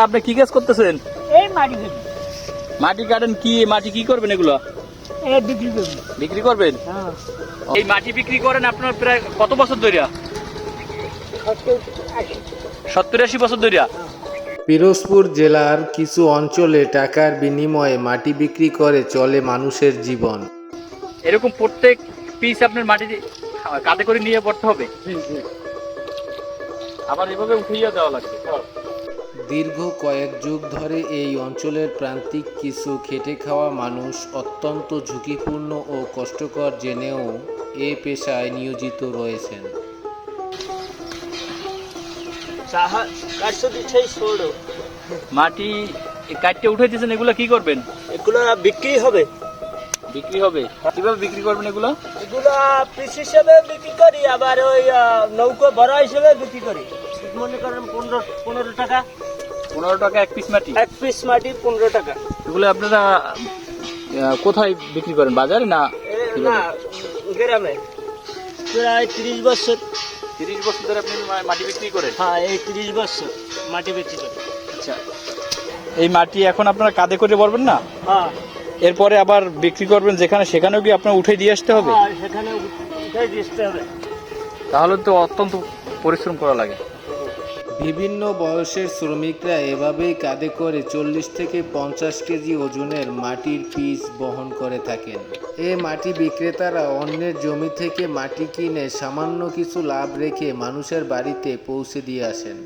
আপনি কি কাজ করতেছেন? এই মাটি দেবো। মাটি কাটেন, কি মাটি কি করবেন এগুলো? এই বিক্রি করবো। বিক্রি করবেন? হ্যাঁ। এই মাটি বিক্রি করেন আপনার প্রায় কত বছর ধরে? 70-80 বছর ধরে। পিরোজপুর জেলার কিছু অঞ্চলে টাকার বিনিময়ে মাটি বিক্রি করে চলে মানুষের জীবন। এরকম প্রত্যেক পিস আপনার মাটি কাঁধে করে নিয়ে পড়তে হবে, আবার এভাবে উঠিয়ে দেওয়া লাগবে। দীর্ঘ কয়েক যুগ ধরে এই অঞ্চলের প্রান্তিক কিছু খেটে খাওয়া মানুষ অত্যন্ত ঝুঁকিপূর্ণ ও কষ্টকর জেনেও এ পেশায় নিয়োজিত রয়েছেন। মাটি কাটতে উঠে দিয়েছেন, এগুলো কি করবেন? এগুলো বিক্রি হবে। বিক্রি হবে? কিভাবে বিক্রি করবেন এগুলো? এগুলো পিস হিসেবে বিক্রি করি, আবার ওই নৌকো বড় হিসেবে বিক্রি করি। মনে করেন 15 টাকা। 15 টাকা এক পিস মাটি? এক পিস মাটি 15 টাকা। এগুলো আপনারা কোথায় বিক্রি করেন, বাজারে না না, গ্রামে। প্রায় 30 বছর। 30 বছর ধরে আপনি মাটি বিক্রি করেন? হ্যাঁ, এই 30 বছর মাটি বিক্রি করি। আচ্ছা, এই মাটি এখন আপনারা কাঁধে করে পড়বেন না? হ্যাঁ। এরপরে আবার বিক্রি করবেন যেখানে, সেখানেও কি আপনার উঠে দিয়ে আসতে হবে? হ্যাঁ, সেখানে উঠাই দিতে হবে। তাহলে তো অত্যন্ত পরিশ্রম করা লাগে। বিভিন্ন বয়সের শ্রমিকরা এভাবেই কাঁধে করে 40 থেকে 50 কেজি ওজনের মাটির পিস বহন করে থাকেন। এ মাটি বিক্রেতারা অন্যের জমি থেকে মাটি কিনে সামান্য কিছু লাভ রেখে মানুষের বাড়িতে পৌঁছে দিয়ে আসেন।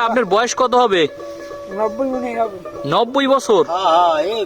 আপনার বয়স কত হবে? 90 মনে হবে। 90 বছর? হ্যাঁ, এই